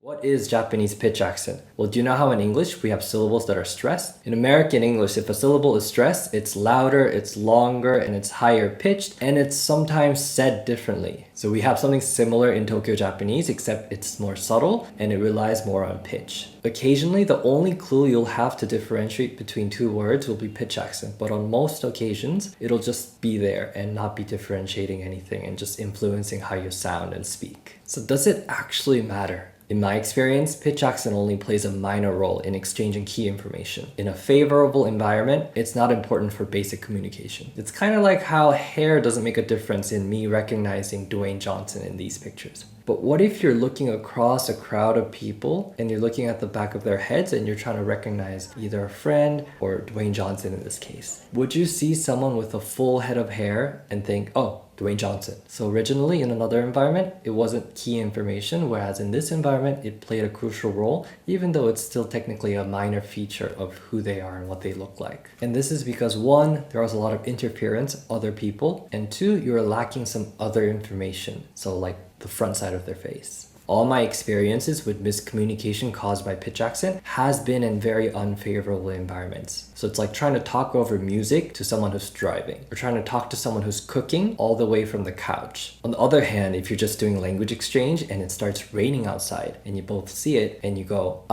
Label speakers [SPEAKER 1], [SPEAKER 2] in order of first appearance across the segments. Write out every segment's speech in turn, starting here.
[SPEAKER 1] What is Japanese pitch accent? Well, do you know how in English we have syllables that are stressed? In American English, if a syllable is stressed, it's louder, it's longer, and it's higher pitched, and it's sometimes said differently. So we have something similar in Tokyo Japanese, except it's more subtle and it relies more on pitch. Occasionally, the only clue you'll have to differentiate between two words will be pitch accent, but on most occasions, it'll just be there and not be differentiating anything and just influencing how you sound and speak. So does it actually matter? In my experience, pitch accent only plays a minor role in exchanging key information. In a favorable environment, it's not important for basic communication. It's kind of like how hair doesn't make a difference in me recognizing Dwayne Johnson in these pictures. But what if you're looking across a crowd of people and you're looking at the back of their heads and you're trying to recognize either a friend or Dwayne Johnson in this case? Would you see someone with a full head of hair and think, oh, Dwayne Johnson? So originally in another environment, it wasn't key information, whereas in this environment, it played a crucial role, even though it's still technically a minor feature of who they are and what they look like. And this is because one, there was a lot of interference, other people, and two, you're lacking some other information. So like the front side of their face. All my experiences with miscommunication caused by pitch accent has been in very unfavorable environments. So it's like trying to talk over music to someone who's driving, or trying to talk to someone who's cooking all the way from the couch. On the other hand, if you're just doing language exchange and it starts raining outside and you both see it and you go,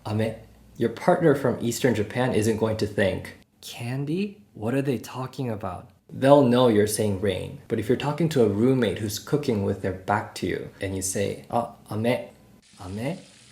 [SPEAKER 1] ame, your partner from Eastern Japan isn't going to think, candy? What are they talking about? They'll know you're saying rain. But if you're talking to a roommate who's cooking with their back to you and you say, ame,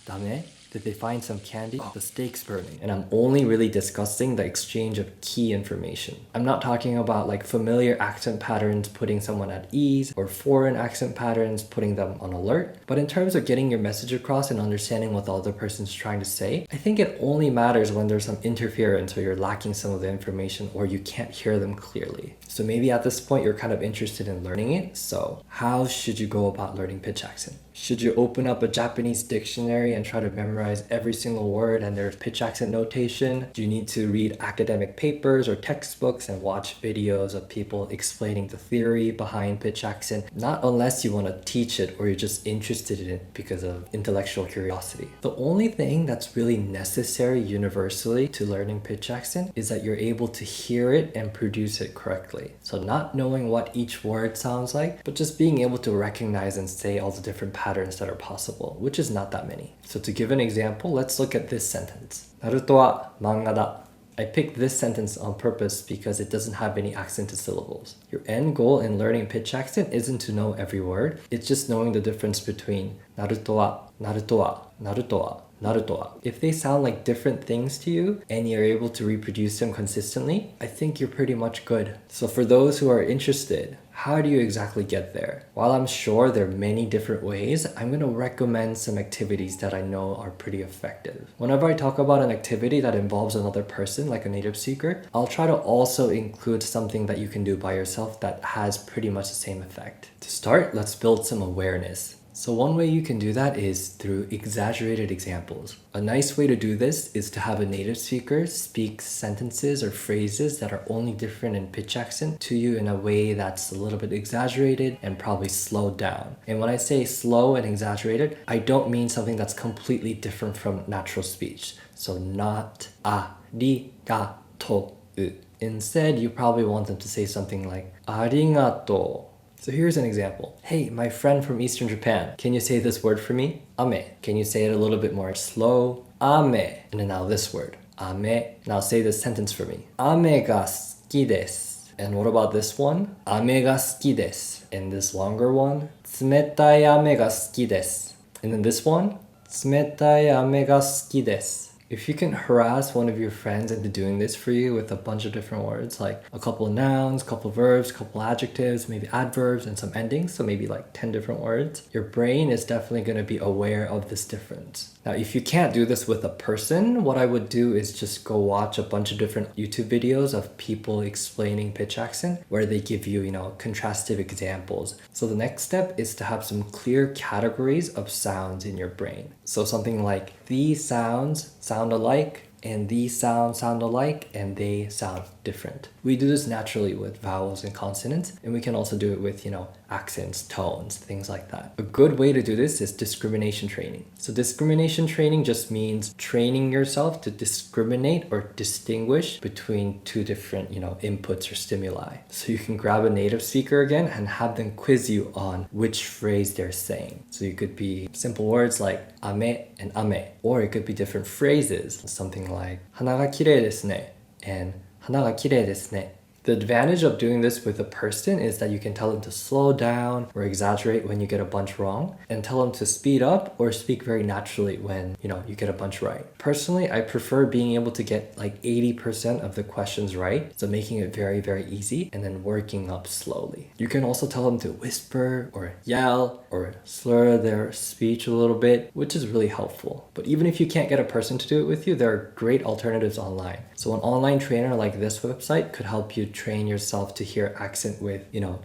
[SPEAKER 1] dame, did they find some candy? The steak's burning. And I'm only really discussing the exchange of key information. I'm not talking about like familiar accent patterns putting someone at ease or foreign accent patterns putting them on alert. But in terms of getting your message across and understanding what the other person's trying to say, I think it only matters when there's some interference or you're lacking some of the information or you can't hear them clearly. So maybe at this point you're kind of interested in learning it. So how should you go about learning pitch accent? Should you open up a Japanese dictionary and try to memorize every single word and there's pitch accent notation? Do you need to read academic papers or textbooks and watch videos of people explaining the theory behind pitch accent? Not unless you want to teach it or you're just interested in it because of intellectual curiosity. The only thing that's really necessary universally to learning pitch accent is that you're able to hear it and produce it correctly. So not knowing what each word sounds like, but just being able to recognize and say all the different patterns that are possible, which is not that many. So to give an example, let's look at this sentence. Naruto wa manga da. I picked this sentence on purpose because it doesn't have any accented syllables. Your end goal in learning pitch accent isn't to know every word, it's just knowing the difference between Naruto wa, Naruto wa, Naruto wa, Naruto wa. If they sound like different things to you and you're able to reproduce them consistently, I think you're pretty much good. So for those who are interested, how do you exactly get there? While I'm sure there are many different ways, I'm going to recommend some activities that I know are pretty effective. Whenever I talk about an activity that involves another person, like a native speaker, I'll try to also include something that you can do by yourself that has pretty much the same effect. To start, let's build some awareness. So one way you can do that is through exaggerated examples. A nice way to do this is to have a native speaker speak sentences or phrases that are only different in pitch accent to you in a way that's a little bit exaggerated and probably slowed down. And when I say slow and exaggerated, I don't mean something that's completely different from natural speech. So not arigato. Instead, you probably want them to say something like arigato. So here's an example. Hey, my friend from Eastern Japan, can you say this word for me? Ame. Can you say it a little bit more slow? Ame. And then now this word. Ame. Now say this sentence for me. Ame ga suki desu. And what about this one? Ame ga suki desu. And this longer one? Tsumetai ame ga suki desu. And then this one? Tsumetai ame ga suki desu. If you can harass one of your friends into doing this for you with a bunch of different words, like a couple of nouns, couple of verbs, couple of adjectives, maybe adverbs, and some endings, so maybe like 10 different words, your brain is definitely going to be aware of this difference. Now, if you can't do this with a person, what I would do is just go watch a bunch of different YouTube videos of people explaining pitch accent where they give you, contrastive examples. So the next step is to have some clear categories of sounds in your brain. So something like these sounds sound alike, and these sounds sound alike, and they sound different. We do this naturally with vowels and consonants, and we can also do it with, accents, tones, things like that. A good way to do this is discrimination training. So discrimination training just means training yourself to discriminate or distinguish between two different, inputs or stimuli. So you can grab a native speaker again and have them quiz you on which phrase they're saying. So you could be simple words like ame and ame, or it could be different phrases, something like 花が綺麗ですね and 花が綺麗ですね. The advantage of doing this with a person is that you can tell them to slow down or exaggerate when you get a bunch wrong, and tell them to speed up or speak very naturally when, you get a bunch right. Personally, I prefer being able to get like 80% of the questions right, so making it very, very easy and then working up slowly. You can also tell them to whisper or yell or slur their speech a little bit, which is really helpful. But even if you can't get a person to do it with you, there are great alternatives online. So an online trainer like this website could help you train yourself to hear accent with,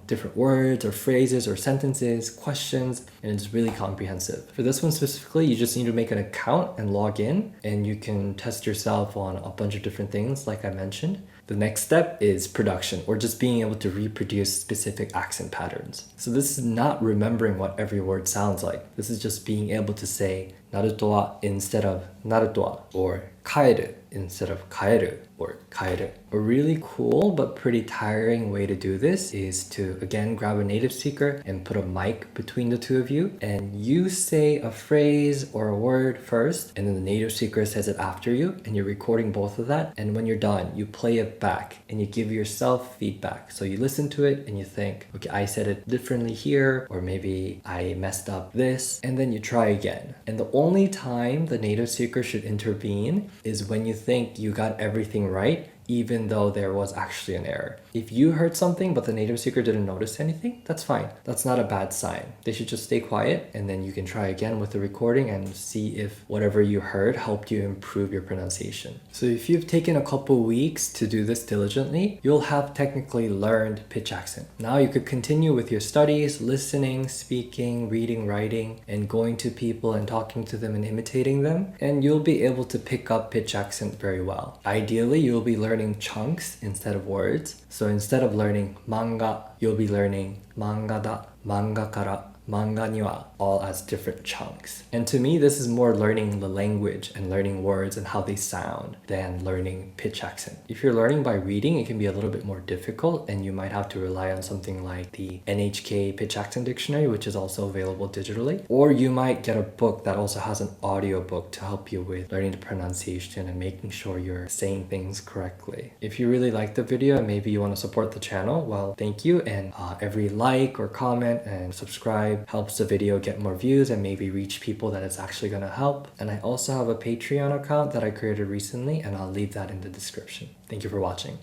[SPEAKER 1] different words or phrases or sentences, questions, and it's really comprehensive. For this one specifically, you just need to make an account and log in, and you can test yourself on a bunch of different things like I mentioned. The next step is production, or just being able to reproduce specific accent patterns. So this is not remembering what every word sounds like. This is just being able to say naruto wa instead of naruto wa, or kaeru instead of kaeru, or kaeru. A really cool but pretty tiring way to do this is to, again, grab a native speaker and put a mic between the two of you, and you say a phrase or a word first, and then the native speaker says it after you, and you're recording both of that. And when you're done, you play it back and you give yourself feedback. So you listen to it and you think, okay, I said it differently here, or maybe I messed up this, and then you try again. And the only time the native speaker should intervene is when you think you got everything right, even though there was actually an error. If you heard something but the native speaker didn't notice anything, that's fine. That's not a bad sign. They should just stay quiet, and then you can try again with the recording and see if whatever you heard helped you improve your pronunciation. So if you've taken a couple weeks to do this diligently, you'll have technically learned pitch accent. Now you could continue with your studies, listening, speaking, reading, writing, and going to people and talking to them and imitating them, and you'll be able to pick up pitch accent very well. Ideally, you'll be learning chunks instead of words. So instead of learning manga, you'll be learning manga da, manga kara, manga ni wa, all as different chunks. And to me, this is more learning the language and learning words and how they sound than learning pitch accent. If you're learning by reading, it can be a little bit more difficult, and you might have to rely on something like the NHK Pitch Accent Dictionary, which is also available digitally. Or you might get a book that also has an audio book to help you with learning the pronunciation and making sure you're saying things correctly. If you really like the video and maybe you want to support the channel, well, thank you. And every like or comment and subscribe helps the video get more views and maybe reach people that it's actually going to help. And I also have a Patreon account that I created recently, and I'll leave that in the description. Thank you for watching.